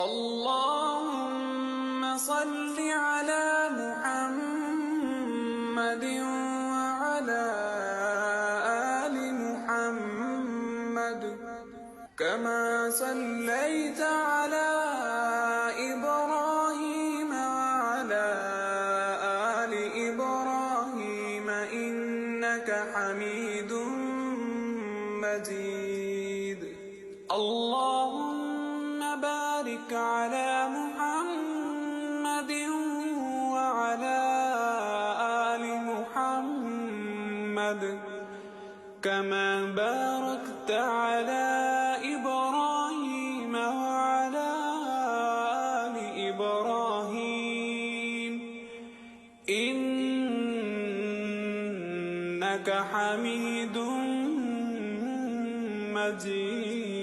اللهم صل على محمد وعلى آل محمد كما صليت على إبراهيم وعلى آل إبراهيم إنك حميد مجيد. اللهم بارك على محمد وعلى آل محمد كما باركت على إبراهيم وعلى آل إبراهيم إنك حميد مجيد.